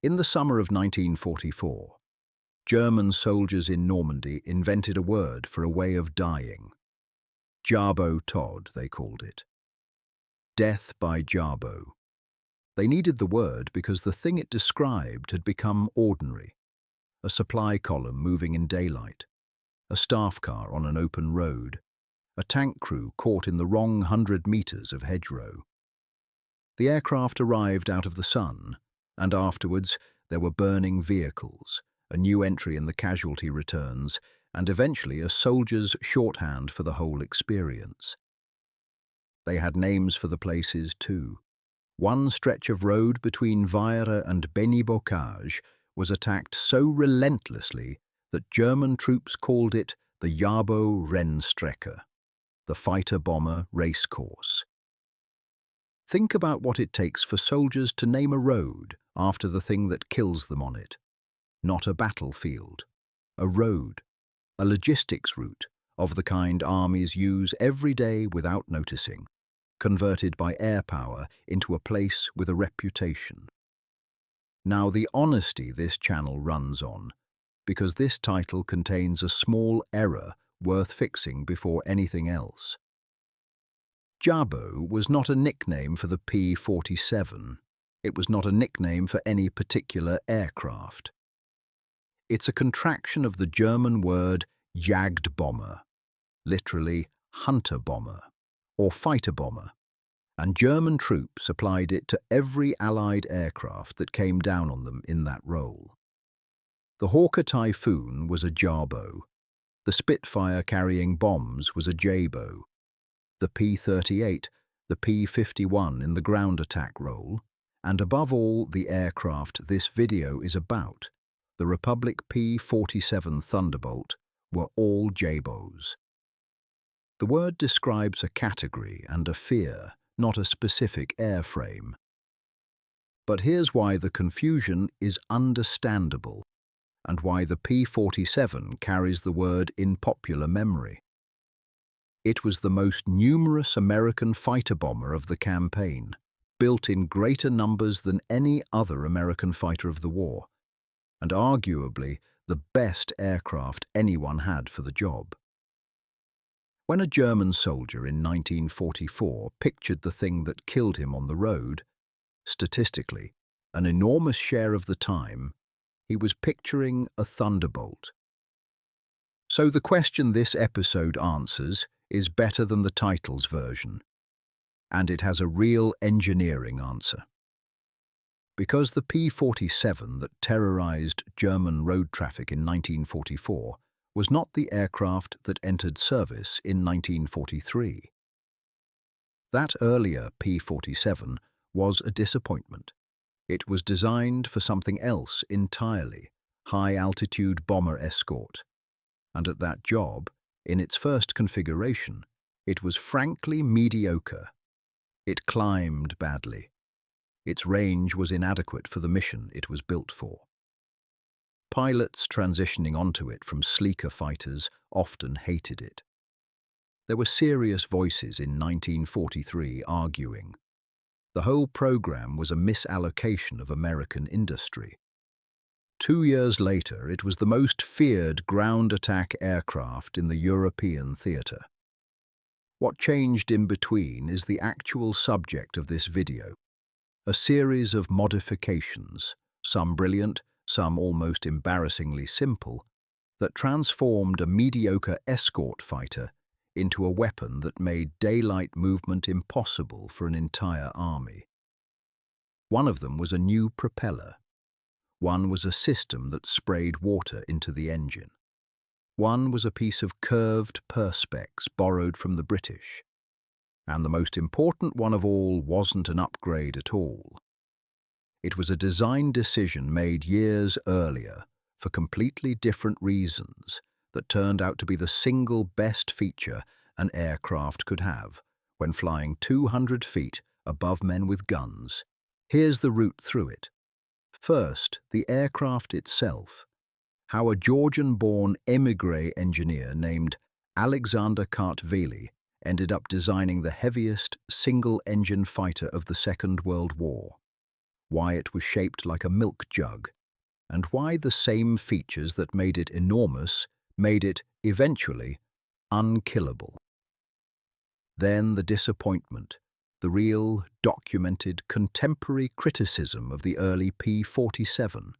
In the summer of 1944, German soldiers in Normandy invented a word for a way of dying. Jabo-Tod, they called it. Death by Jabo. They needed the word because the thing it described had become ordinary. A supply column moving in daylight, a staff car on an open road, a tank crew caught in the wrong 100 meters of hedgerow. The aircraft arrived out of the sun, and afterwards there were burning vehicles, a new entry in the casualty returns, and eventually a soldier's shorthand for the whole experience. They had names for the places too. One stretch of road between Vire and Benibocage was attacked so relentlessly that German troops called it the Jabo-Rennstrecke, the fighter-bomber race course. Think about what it takes for soldiers to name a road after the thing that kills them on it. Not a battlefield, a road, a logistics route of the kind armies use every day without noticing, converted by air power into a place with a reputation. Now, the honesty this channel runs on, because this title contains a small error worth fixing before anything else. Jabo was not a nickname for the P-47. It was not a nickname for any particular aircraft. It's a contraction of the German word Jagdbomber, literally hunter bomber, or fighter bomber, and German troops applied it to every Allied aircraft that came down on them in that role. The Hawker Typhoon was a Jabo. The Spitfire carrying bombs was a Jabo. The P-38, the P-51 in the ground attack role, and above all the aircraft this video is about, the Republic P-47 Thunderbolt, were all Jabos. The word describes a category and a fear, not a specific airframe. But here's why the confusion is understandable, and why the P-47 carries the word in popular memory. It was the most numerous American fighter bomber of the campaign, built in greater numbers than any other American fighter of the war, and arguably the best aircraft anyone had for the job. When a German soldier in 1944 pictured the thing that killed him on the road, statistically, an enormous share of the time, he was picturing a Thunderbolt. So the question this episode answers is better than the title's version, and it has a real engineering answer. Because the P-47 that terrorized German road traffic in 1944 was not the aircraft that entered service in 1943. That earlier P-47 was a disappointment. It was designed for something else entirely, high-altitude bomber escort. And at that job, in its first configuration, it was frankly mediocre. It climbed badly. Its range was inadequate for the mission it was built for. Pilots transitioning onto it from sleeker fighters often hated it. There were serious voices in 1943 arguing the whole program was a misallocation of American industry. 2 years later, it was the most feared ground attack aircraft in the European theatre. What changed in between is the actual subject of this video, a series of modifications, some brilliant, some almost embarrassingly simple, that transformed a mediocre escort fighter into a weapon that made daylight movement impossible for an entire army. One of them was a new propeller. One was a system that sprayed water into the engine. One was a piece of curved perspex borrowed from the British. And the most important one of all wasn't an upgrade at all. It was a design decision made years earlier for completely different reasons that turned out to be the single best feature an aircraft could have when flying 200 feet above men with guns. Here's the route through it. First, the aircraft itself. How a Georgian-born émigré engineer named Alexander Kartveli ended up designing the heaviest single-engine fighter of the Second World War. why it was shaped like a milk jug, and why the same features that made it enormous made it, eventually, unkillable. Then the disappointment, the real, documented, contemporary criticism of the early P-47,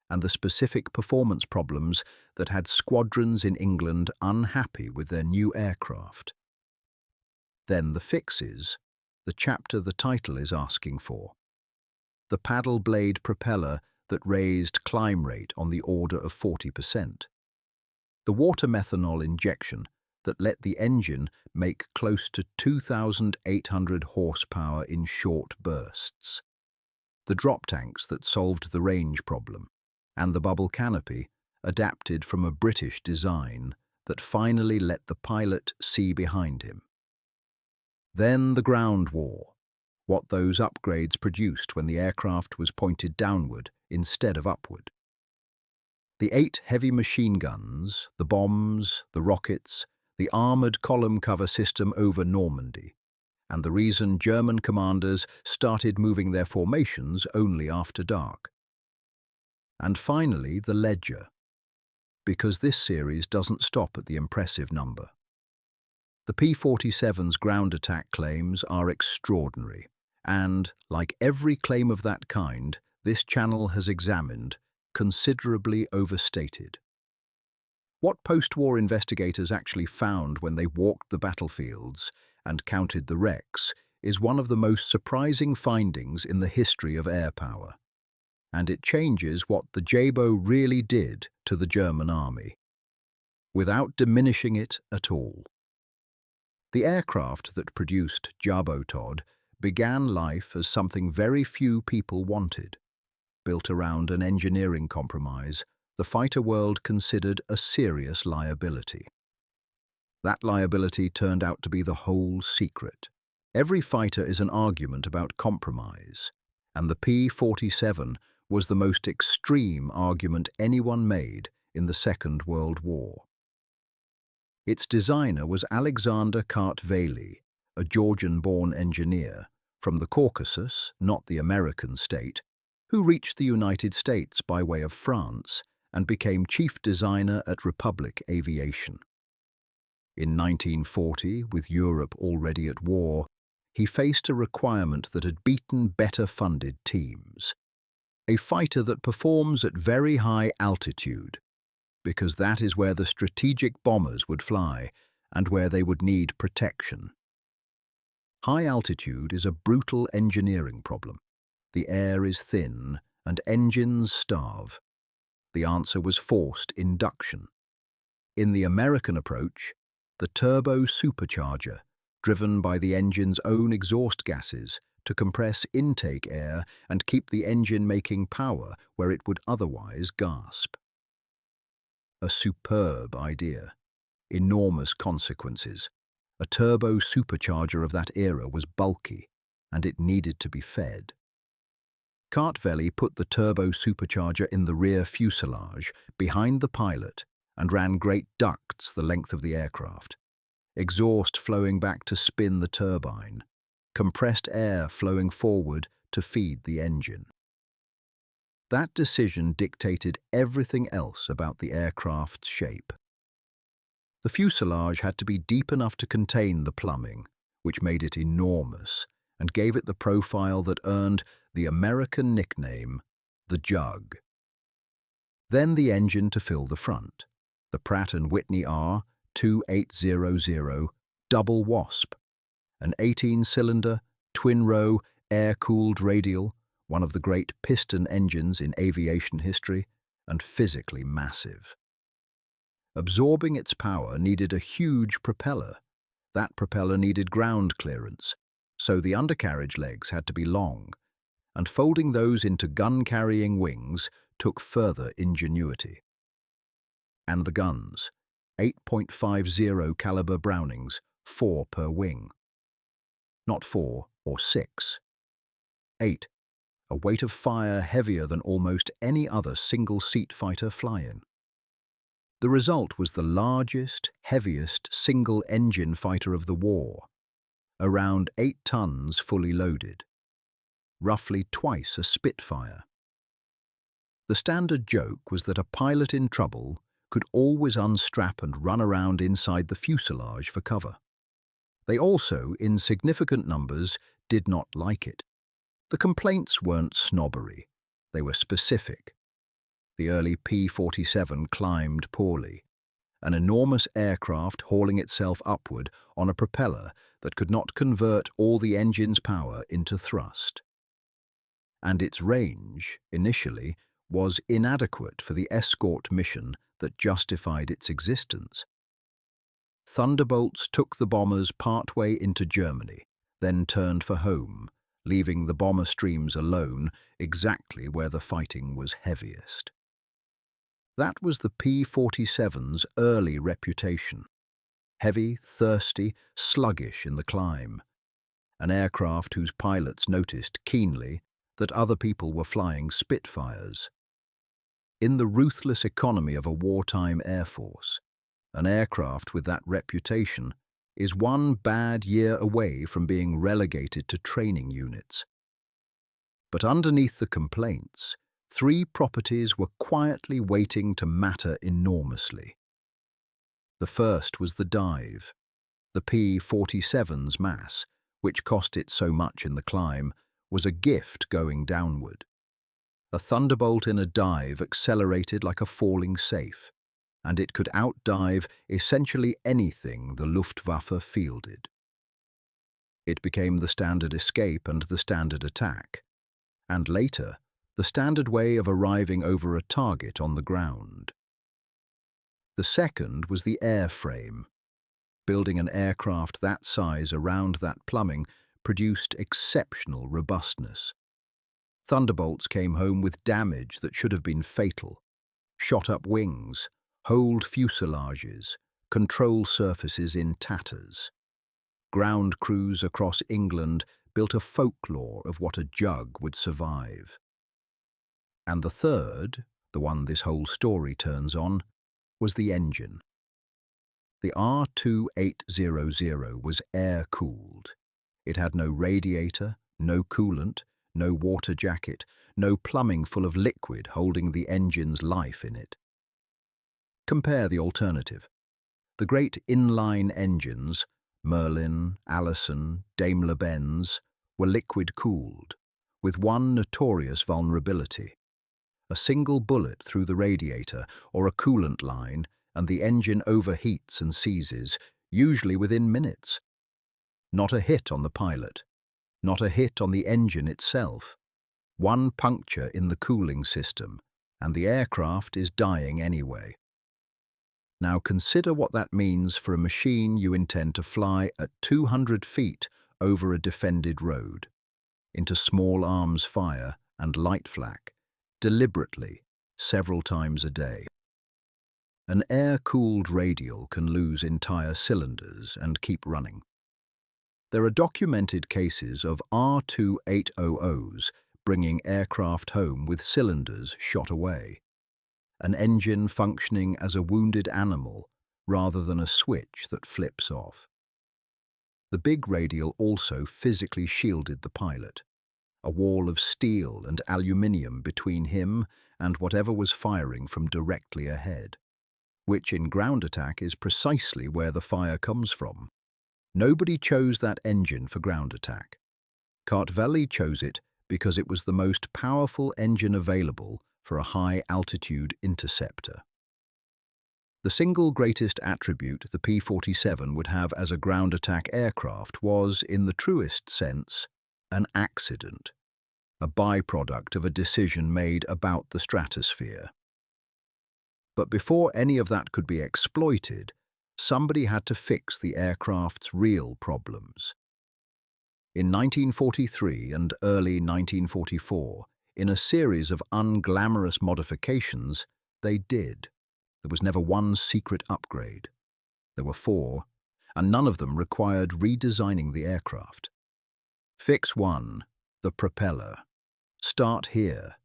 and the specific performance problems that had squadrons in England unhappy with their new aircraft. Then the fixes, the chapter the title is asking for. The paddle blade propeller that raised climb rate on the order of 40%. The water methanol injection that let the engine make close to 2,800 horsepower in short bursts. The drop tanks that solved the range problem, and the bubble canopy, adapted from a British design that finally let the pilot see behind him. Then the ground war, what those upgrades produced when the aircraft was pointed downward instead of upward. The 8 heavy machine guns, the bombs, the rockets, the armoured column cover system over Normandy, and the reason German commanders started moving their formations only after dark. And finally, the ledger, because this series doesn't stop at the impressive number. The P-47's ground attack claims are extraordinary, and, like every claim of that kind, this channel has examined, considerably overstated. What post-war investigators actually found when they walked the battlefields and counted the wrecks is one of the most surprising findings in the history of air power. And it changes what the Jabo really did to the German army, without diminishing it at all. The aircraft that produced Jabo-Tod began life as something very few people wanted. Built around an engineering compromise, the fighter world considered a serious liability. That liability turned out to be the whole secret. Every fighter is an argument about compromise, and the P-47 was the most extreme argument anyone made in the Second World War. Its designer was Alexander Kartveli, a Georgian-born engineer from the Caucasus, not the American state, who reached the United States by way of France and became chief designer at Republic Aviation. In 1940, with Europe already at war, he faced a requirement that had beaten better-funded teams. A fighter that performs at very high altitude, because that is where the strategic bombers would fly and where they would need protection. High altitude is a brutal engineering problem. The air is thin and engines starve. The answer was forced induction. In the American approach, the turbo supercharger, driven by the engine's own exhaust gases to compress intake air and keep the engine making power where it would otherwise gasp. A superb idea. Enormous consequences. A turbo supercharger of that era was bulky, and it needed to be fed. Kartveli put the turbo supercharger in the rear fuselage, behind the pilot, and ran great ducts the length of the aircraft. Exhaust flowing back to spin the turbine. Compressed air flowing forward to feed the engine. That decision dictated everything else about the aircraft's shape. The fuselage had to be deep enough to contain the plumbing, which made it enormous and gave it the profile that earned the American nickname, the Jug. Then the engine to fill the front, the Pratt & Whitney R2800 Double Wasp, an 18-cylinder, twin-row, air-cooled radial, one of the great piston engines in aviation history, and physically massive. Absorbing its power needed a huge propeller. That propeller needed ground clearance, so the undercarriage legs had to be long, and folding those into gun-carrying wings took further ingenuity. And the guns, 8.50 caliber Brownings, 4 per wing. Not 4 or 6. 8, a weight of fire heavier than almost any other single-seat fighter flying. The result was the largest, heaviest single-engine fighter of the war, around 8 tons fully loaded. roughly twice a Spitfire. The standard joke was that a pilot in trouble could always unstrap and run around inside the fuselage for cover. They also, in significant numbers, did not like it. The complaints weren't snobbery, they were specific. The early P-47 climbed poorly, an enormous aircraft hauling itself upward on a propeller that could not convert all the engine's power into thrust. And its range, initially, was inadequate for the escort mission that justified its existence. Thunderbolts took the bombers partway into Germany, then turned for home, leaving the bomber streams alone exactly where the fighting was heaviest. That was the P-47's early reputation. Heavy, thirsty, sluggish in the climb. An aircraft whose pilots noticed keenly that other people were flying Spitfires. In the ruthless economy of a wartime air force, an aircraft with that reputation is one bad year away from being relegated to training units. But underneath the complaints, three properties were quietly waiting to matter enormously. The first was the dive. The P-47's mass, which cost it so much in the climb, was a gift going downward. A thunderbolt in a dive accelerated like a falling safe, and it could outdive essentially anything the Luftwaffe fielded. It became the standard escape and the standard attack, and later, the standard way of arriving over a target on the ground. The second was the airframe. Building an aircraft that size around that plumbing produced exceptional robustness. Thunderbolts came home with damage that should have been fatal. Shot-up wings, holed fuselages, control surfaces in tatters. Ground crews across England built a folklore of what a Jug would survive. And the third, the one this whole story turns on, was the engine. The R2800 was air-cooled. It had no radiator, no coolant, no water jacket, no plumbing full of liquid holding the engine's life in it. Compare the alternative. The great inline engines, Merlin, Allison, Daimler-Benz, were liquid-cooled, with one notorious vulnerability. A single bullet through the radiator or a coolant line, and the engine overheats and seizes, usually within minutes. Not a hit on the pilot, not a hit on the engine itself. One puncture in the cooling system, and the aircraft is dying anyway. Now consider what that means for a machine you intend to fly at 200 feet over a defended road, into small arms fire and light flak, deliberately, several times a day. An air-cooled radial can lose entire cylinders and keep running. There are documented cases of R2800s bringing aircraft home with cylinders shot away, an engine functioning as a wounded animal rather than a switch that flips off. The big radial also physically shielded the pilot, a wall of steel and aluminium between him and whatever was firing from directly ahead, which in ground attack is precisely where the fire comes from. Nobody chose that engine for ground attack. Kartveli chose it because it was the most powerful engine available for a high-altitude interceptor. The single greatest attribute the P-47 would have as a ground attack aircraft was, in the truest sense, an accident, a byproduct of a decision made about the stratosphere. But before any of that could be exploited, somebody had to fix the aircraft's real problems. In 1943 and early 1944, in a series of unglamorous modifications, they did. There was never one secret upgrade. There were 4, and none of them required redesigning the aircraft. Fix 1, the propeller. Start here,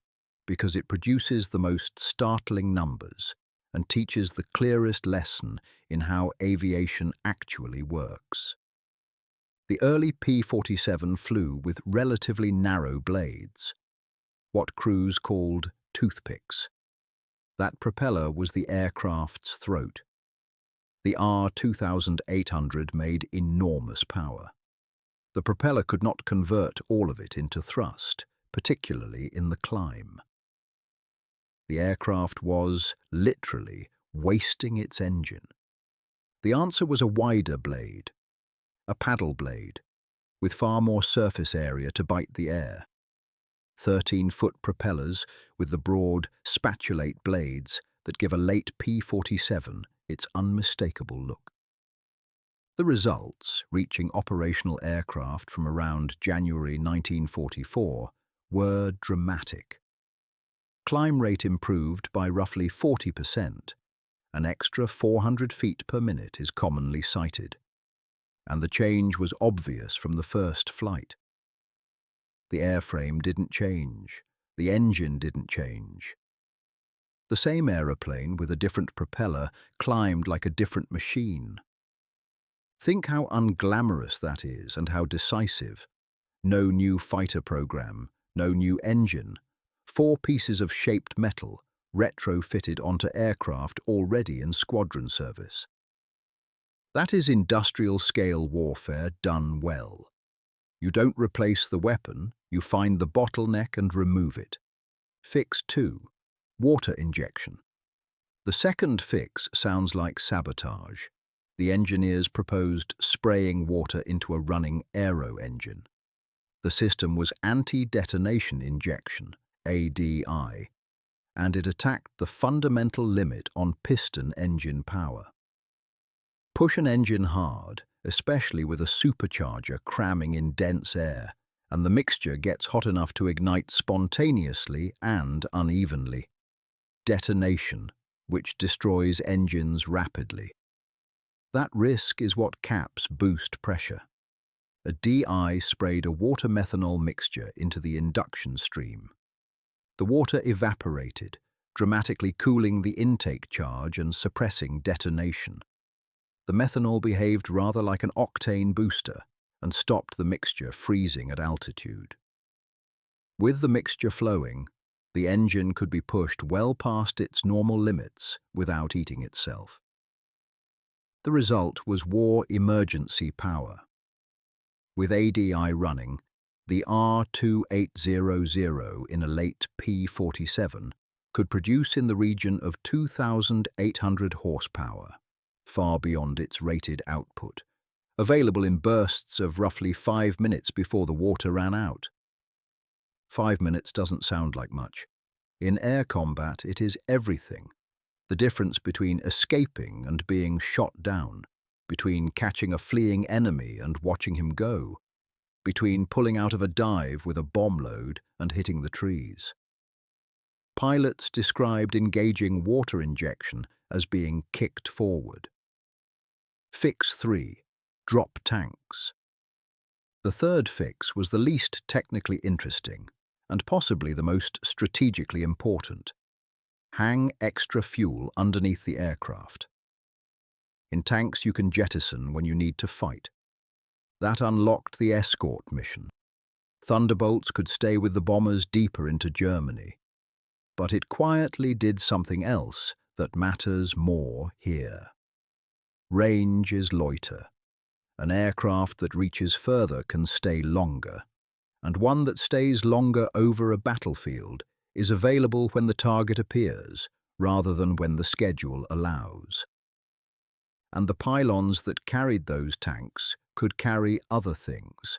because it produces the most startling numbers and teaches the clearest lesson in how aviation actually works. The early P-47 flew with relatively narrow blades, what crews called toothpicks. That propeller was the aircraft's throat. The R-2800 made enormous power. The propeller could not convert all of it into thrust, particularly in the climb. The aircraft was, literally, wasting its engine. The answer was a wider blade, a paddle blade, with far more surface area to bite the air. 13-foot propellers with the broad, spatulate blades that give a late P-47 its unmistakable look. The results, reaching operational aircraft from around January 1944, were dramatic. Climb rate improved by roughly 40%. An extra 400 feet per minute is commonly cited, and the change was obvious from the first flight. The airframe didn't change. The engine didn't change. The same aeroplane with a different propeller climbed like a different machine. Think how unglamorous that is and how decisive. No new fighter program, no new engine, 4 pieces of shaped metal retrofitted onto aircraft already in squadron service. That is industrial-scale warfare done well. You don't replace the weapon, you find the bottleneck and remove it. Fix 2. Water injection. The second fix sounds like sabotage. The engineers proposed spraying water into a running aero engine. The system was anti-detonation injection, ADI, and it attacked the fundamental limit on piston engine power. Push an engine hard, especially with a supercharger cramming in dense air, and the mixture gets hot enough to ignite spontaneously and unevenly. Detonation, which destroys engines rapidly. That risk is what caps boost pressure. A DI sprayed a water-methanol mixture into the induction stream. The water evaporated, dramatically cooling the intake charge and suppressing detonation. The methanol behaved rather like an octane booster and stopped the mixture freezing at altitude. With the mixture flowing, the engine could be pushed well past its normal limits without eating itself. The result was war emergency power. With ADI running, the R-2800 in a late P-47 could produce in the region of 2,800 horsepower, far beyond its rated output, available in bursts of roughly 5 minutes before the water ran out. 5 minutes doesn't sound like much. In air combat, it is everything. The difference between escaping and being shot down, between catching a fleeing enemy and watching him go, between pulling out of a dive with a bomb load and hitting the trees. Pilots described engaging water injection as being kicked forward. Fix 3. Drop tanks. The third fix was the least technically interesting and possibly the most strategically important. Hang extra fuel underneath the aircraft. In tanks you can jettison when you need to fight. That unlocked the escort mission. Thunderbolts could stay with the bombers deeper into Germany. But it quietly did something else that matters more here. Range is loiter. An aircraft that reaches further can stay longer, and one that stays longer over a battlefield is available when the target appears, rather than when the schedule allows. And the pylons that carried those tanks could carry other things.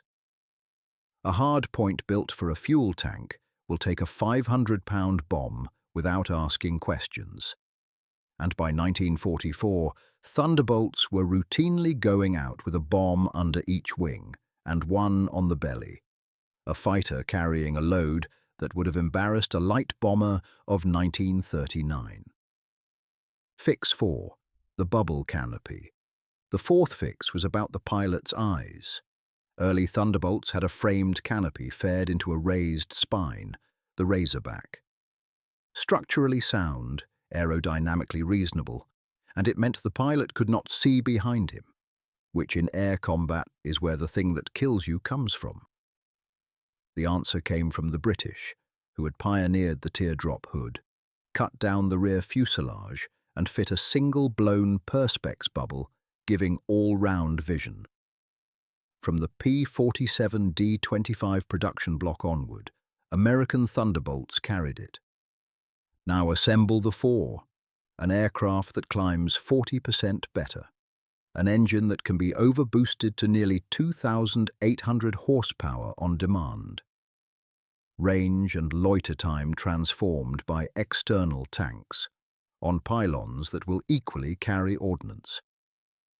A hard point built for a fuel tank will take a 500-pound bomb without asking questions. And by 1944, Thunderbolts were routinely going out with a bomb under each wing and one on the belly, a fighter carrying a load that would have embarrassed a light bomber of 1939. Fix 4. The bubble canopy. The fourth fix was about the pilot's eyes. Early Thunderbolts had a framed canopy fed into a raised spine, the Razorback. Structurally sound, aerodynamically reasonable, and it meant the pilot could not see behind him. which in air combat is where the thing that kills you comes from? The answer came from the British, who had pioneered the teardrop hood, cut down the rear fuselage and fit a single blown perspex bubble, giving all-round vision. From the P-47 D-25 production block onward, American Thunderbolts carried it. Now assemble the four, an aircraft that climbs 40% better, an engine that can be overboosted to nearly 2,800 horsepower on demand, range and loiter time transformed by external tanks, on pylons that will equally carry ordnance,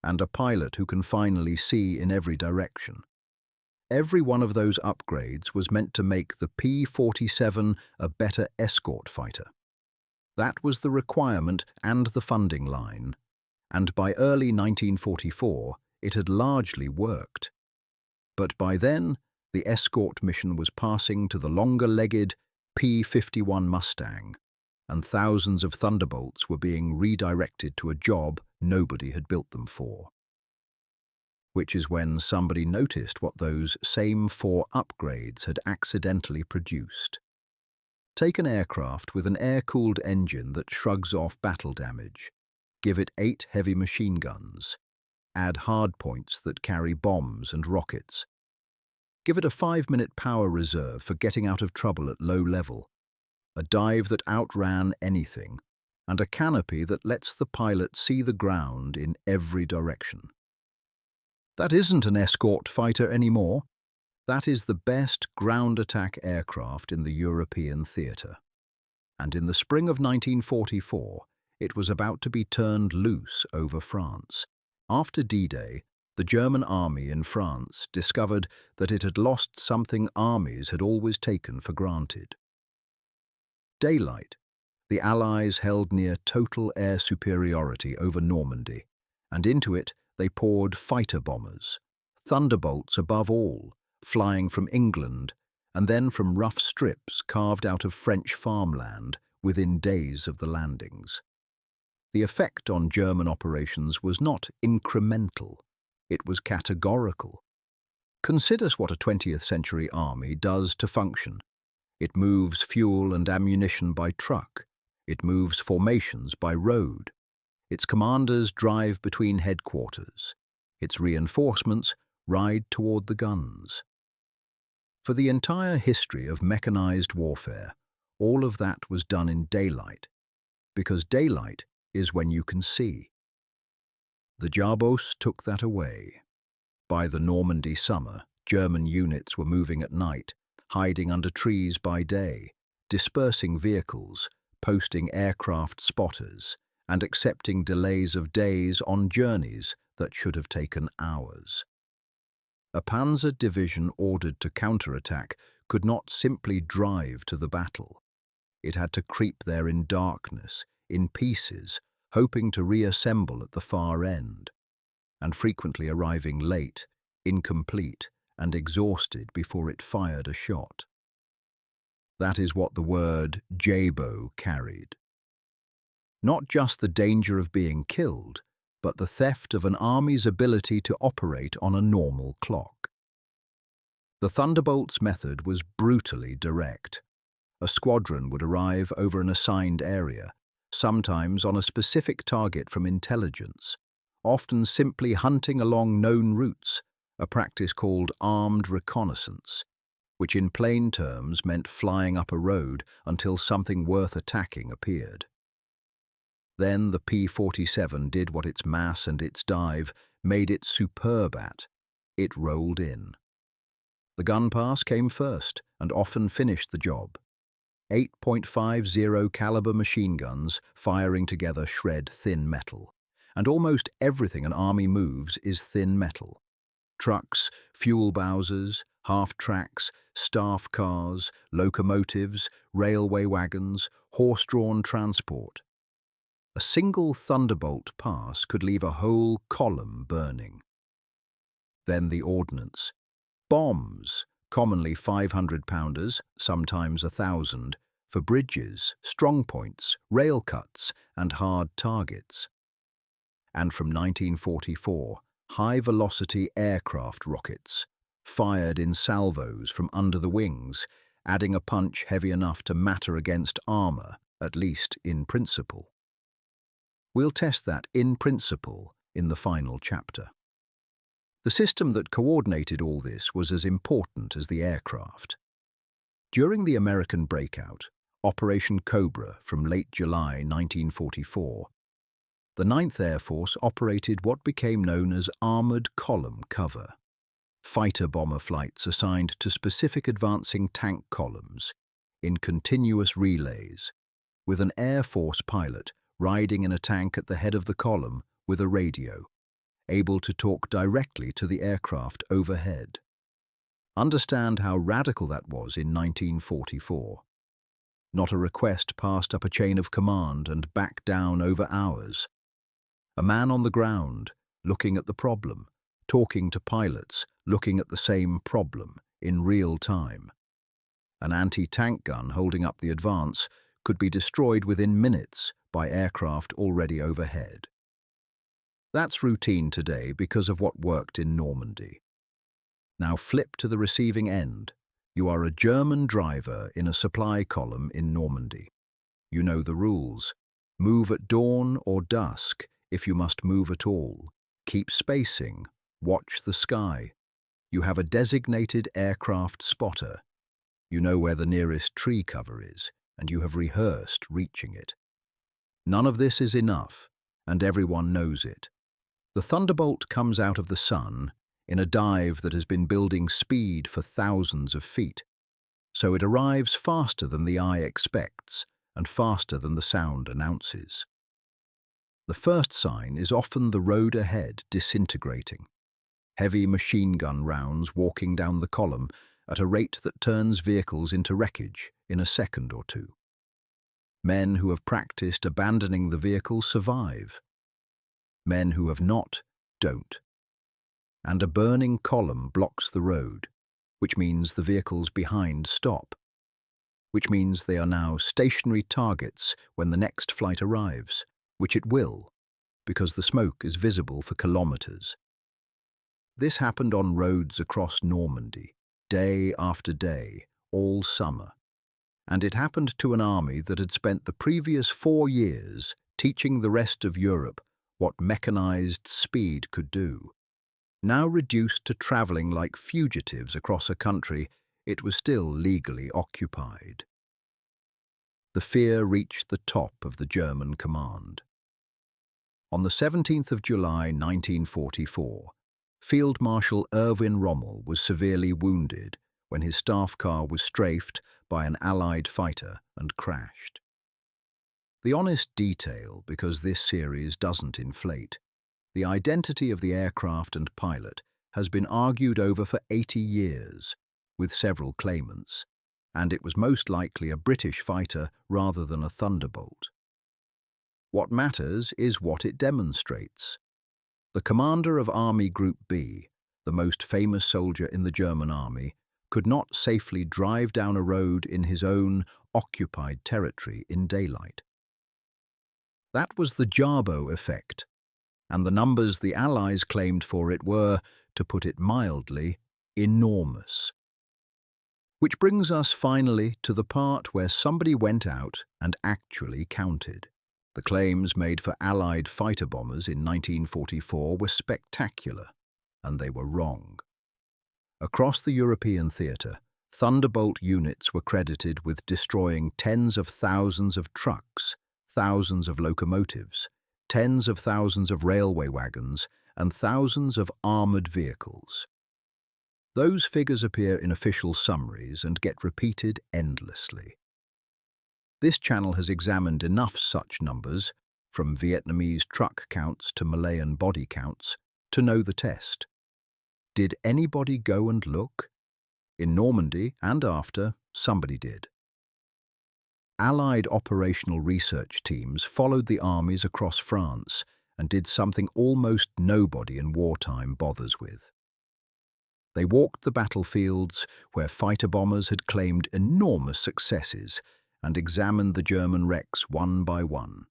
and a pilot who can finally see in every direction. Every one of those upgrades was meant to make the P-47 a better escort fighter. That was the requirement and the funding line, and by early 1944 it had largely worked. But by then, the escort mission was passing to the longer-legged P-51 Mustang, and thousands of Thunderbolts were being redirected to a job nobody had built them for. Which is when somebody noticed what those same four upgrades had accidentally produced. Take an aircraft with an air-cooled engine that shrugs off battle damage, give it 8 heavy machine guns, add hardpoints that carry bombs and rockets, give it a 5-minute power reserve for getting out of trouble at low level, a dive that outran anything, and a canopy that lets the pilot see the ground in every direction. That isn't an escort fighter anymore. That is the best ground attack aircraft in the European theatre. And in the spring of 1944, it was about to be turned loose over France. After D-Day, the German army in France discovered that it had lost something armies had always taken for granted. Daylight. The Allies held near total air superiority over Normandy, and into it they poured fighter bombers, Thunderbolts above all, flying from England and then from rough strips carved out of French farmland within days of the landings. The effect on German operations was not incremental, it was categorical. Consider what a 20th century army does to function. It moves fuel and ammunition by truck. It moves formations by road. Its commanders drive between headquarters. Its reinforcements ride toward the guns. For the entire history of mechanized warfare, all of that was done in daylight, because daylight is when you can see. The Jabos took that away. By the Normandy summer, German units were moving at night, hiding under trees by day, dispersing vehicles, posting aircraft spotters, and accepting delays of days on journeys that should have taken hours. A panzer division ordered to counterattack could not simply drive to the battle. It had to creep there in darkness, in pieces, hoping to reassemble at the far end, and frequently arriving late, incomplete, and exhausted before it fired a shot. That is what the word Jabo carried. Not just the danger of being killed, but the theft of an army's ability to operate on a normal clock. The Thunderbolt's method was brutally direct. A squadron would arrive over an assigned area, sometimes on a specific target from intelligence, often simply hunting along known routes, a practice called armed reconnaissance, which in plain terms meant flying up a road until something worth attacking appeared. Then the P-47 did what its mass and its dive made it superb at. It rolled in. The gun pass came first and often finished the job. 8.50 caliber machine guns firing together shred thin metal, and almost everything an army moves is thin metal. Trucks, fuel bowsers, half-tracks, staff cars, locomotives, railway wagons, horse-drawn transport. A single Thunderbolt pass could leave a whole column burning. Then the ordnance. Bombs, commonly 500-pounders, sometimes 1,000, for bridges, strongpoints, rail cuts, and hard targets. And from 1944, high-velocity aircraft rockets, fired in salvos from under the wings, adding a punch heavy enough to matter against armor, at least in principle. We'll test that in principle in the final chapter. The system that coordinated all this was as important as the aircraft. During the American breakout, Operation Cobra from late July 1944, the 9th Air Force operated what became known as armored column cover, fighter-bomber flights assigned to specific advancing tank columns in continuous relays, with an Air Force pilot riding in a tank at the head of the column with a radio, able to talk directly to the aircraft overhead. Understand how radical that was in 1944. Not a request passed up a chain of command and back down over hours. A man on the ground, looking at the problem, talking to pilots, looking at the same problem in real time. An anti-tank gun holding up the advance could be destroyed within minutes by aircraft already overhead. That's routine today because of what worked in Normandy. Now flip to the receiving end. You are a German driver in a supply column in Normandy. You know the rules. Move at dawn or dusk if you must move at all. Keep spacing. Watch the sky. You have a designated aircraft spotter. You know where the nearest tree cover is, and you have rehearsed reaching it. None of this is enough, and everyone knows it. The Thunderbolt comes out of the sun in a dive that has been building speed for thousands of feet, so it arrives faster than the eye expects and faster than the sound announces. The first sign is often the road ahead disintegrating. Heavy machine gun rounds walking down the column at a rate that turns vehicles into wreckage in a second or two. Men who have practiced abandoning the vehicle survive. Men who have not, don't. And a burning column blocks the road, which means the vehicles behind stop, which means they are now stationary targets when the next flight arrives, which it will, because the smoke is visible for kilometers. This happened on roads across Normandy, day after day, all summer. And it happened to an army that had spent the previous 4 years teaching the rest of Europe what mechanized speed could do. Now reduced to traveling like fugitives across a country it was still legally occupied. The fear reached the top of the German command. On the 17th of July 1944, Field Marshal Erwin Rommel was severely wounded when his staff car was strafed by an Allied fighter and crashed. The honest detail, because this series doesn't inflate, the identity of the aircraft and pilot has been argued over for 80 years, with several claimants, and it was most likely a British fighter rather than a Thunderbolt. What matters is what it demonstrates. The commander of Army Group B, the most famous soldier in the German army, could not safely drive down a road in his own occupied territory in daylight. That was the Jabo effect, and the numbers the Allies claimed for it were, to put it mildly, enormous. Which brings us finally to the part where somebody went out and actually counted. The claims made for Allied fighter bombers in 1944 were spectacular, and they were wrong. Across the European theatre, Thunderbolt units were credited with destroying tens of thousands of trucks, thousands of locomotives, tens of thousands of railway wagons, and thousands of armoured vehicles. Those figures appear in official summaries and get repeated endlessly. This channel has examined enough such numbers, from Vietnamese truck counts to Malayan body counts, to know the test. Did anybody go and look? In Normandy and after, somebody did. Allied operational research teams followed the armies across France and did something almost nobody in wartime bothers with. They walked the battlefields where fighter bombers had claimed enormous successes and examined the German wrecks one by one,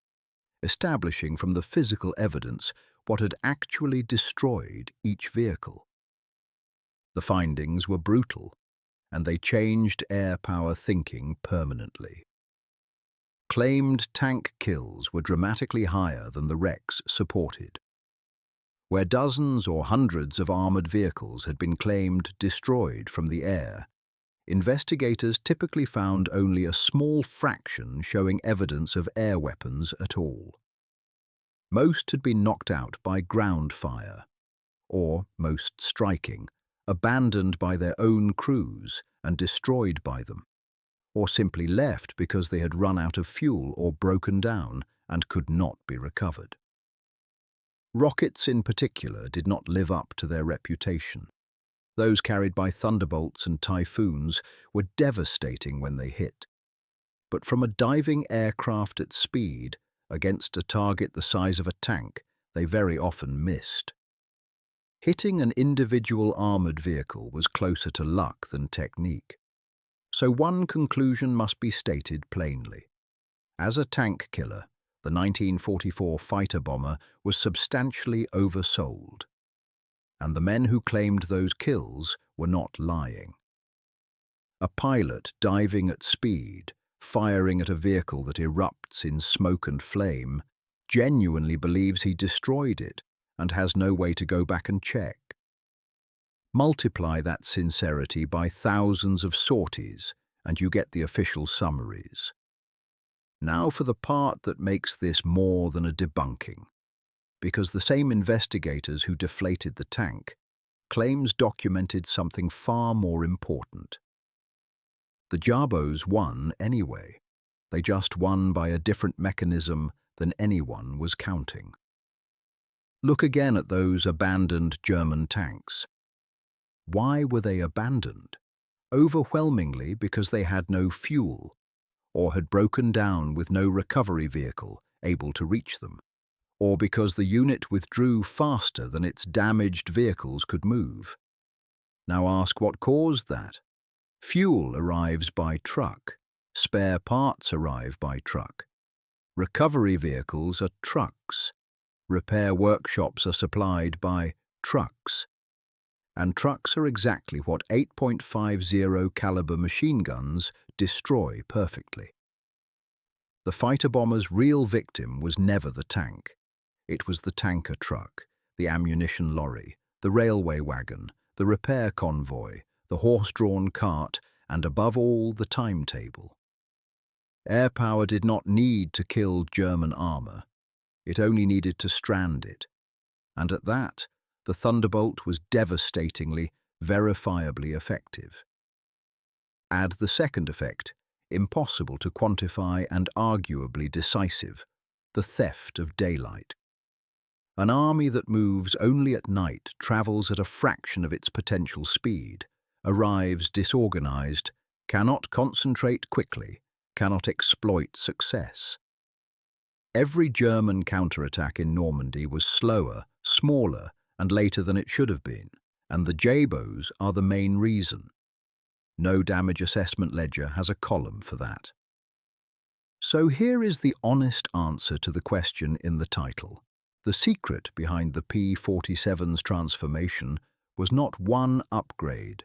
establishing from the physical evidence what had actually destroyed each vehicle. The findings were brutal, and they changed air power thinking permanently. Claimed tank kills were dramatically higher than the wrecks supported. Where dozens or hundreds of armoured vehicles had been claimed destroyed from the air, investigators typically found only a small fraction showing evidence of air weapons at all. Most had been knocked out by ground fire, or, most striking, abandoned by their own crews and destroyed by them, or simply left because they had run out of fuel or broken down and could not be recovered. Rockets in particular did not live up to their reputation. Those carried by thunderbolts and typhoons were devastating when they hit. But from a diving aircraft at speed against a target the size of a tank, they very often missed. Hitting an individual armoured vehicle was closer to luck than technique. So one conclusion must be stated plainly. As a tank killer, the 1944 fighter bomber was substantially oversold. And the men who claimed those kills were not lying. A pilot diving at speed, firing at a vehicle that erupts in smoke and flame, genuinely believes he destroyed it and has no way to go back and check. Multiply that sincerity by thousands of sorties, and you get the official summaries. Now for the part that makes this more than a debunking, because the same investigators who deflated the tank claims documented something far more important. The Jabos won anyway. They just won by a different mechanism than anyone was counting. Look again at those abandoned German tanks. Why were they abandoned? Overwhelmingly because they had no fuel, or had broken down with no recovery vehicle able to reach them, or because the unit withdrew faster than its damaged vehicles could move. Now ask what caused that. Fuel arrives by truck. Spare parts arrive by truck. Recovery vehicles are trucks. Repair workshops are supplied by trucks. And trucks are exactly what 8.50 caliber machine guns destroy perfectly. The fighter bomber's real victim was never the tank. It was the tanker truck, the ammunition lorry, the railway wagon, the repair convoy, the horse-drawn cart, and above all, the timetable. Air power did not need to kill German armour. It only needed to strand it. And at that, the Thunderbolt was devastatingly, verifiably effective. Add the second effect, impossible to quantify and arguably decisive, the theft of daylight. An army that moves only at night travels at a fraction of its potential speed, arrives disorganized, cannot concentrate quickly, cannot exploit success. Every German counterattack in Normandy was slower, smaller, and later than it should have been, and the Jabos are the main reason. No damage assessment ledger has a column for that. So here is the honest answer to the question in the title. The secret behind the P-47's transformation was not one upgrade.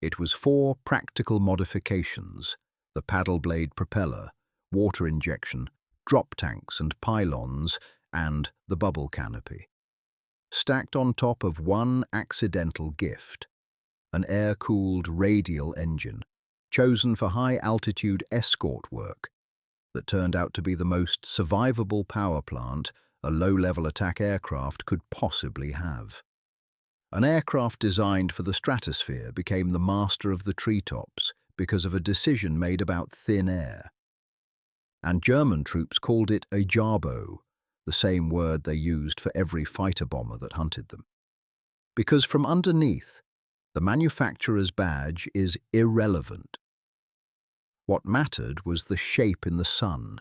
It was 4 practical modifications: the paddle blade propeller, water injection, drop tanks and pylons, and the bubble canopy, stacked on top of one accidental gift, an air-cooled radial engine, chosen for high-altitude escort work, that turned out to be the most survivable power plant a low-level attack aircraft could possibly have. An aircraft designed for the stratosphere became the master of the treetops because of a decision made about thin air. And German troops called it a Jabo, the same word they used for every fighter bomber that hunted them. Because from underneath, the manufacturer's badge is irrelevant. What mattered was the shape in the sun,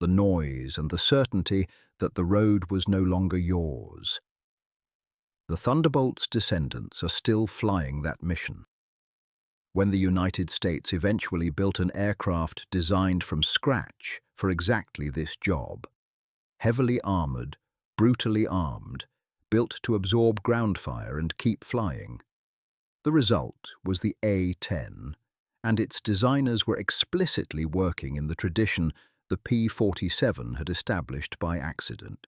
the noise and the certainty that the road was no longer yours. The Thunderbolt's descendants are still flying that mission. When the United States eventually built an aircraft designed from scratch for exactly this job, heavily armored, brutally armed, built to absorb ground fire and keep flying. The result was the A-10, and its designers were explicitly working in the tradition the P-47 had established by accident.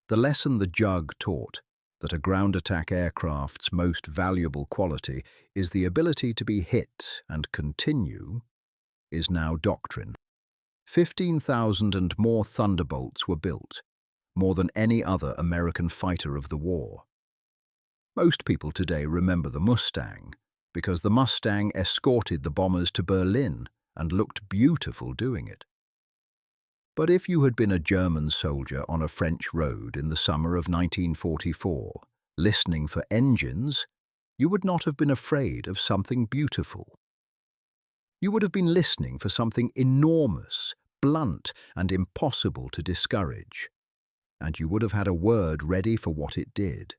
The lesson the Jug taught, that a ground attack aircraft's most valuable quality is the ability to be hit and continue, is now doctrine. 15,000 and more Thunderbolts were built, more than any other American fighter of the war. Most people today remember the Mustang, because the Mustang escorted the bombers to Berlin and looked beautiful doing it. But if you had been a German soldier on a French road in the summer of 1944, listening for engines, you would not have been afraid of something beautiful. You would have been listening for something enormous, blunt, and impossible to discourage. And you would have had a word ready for what it did.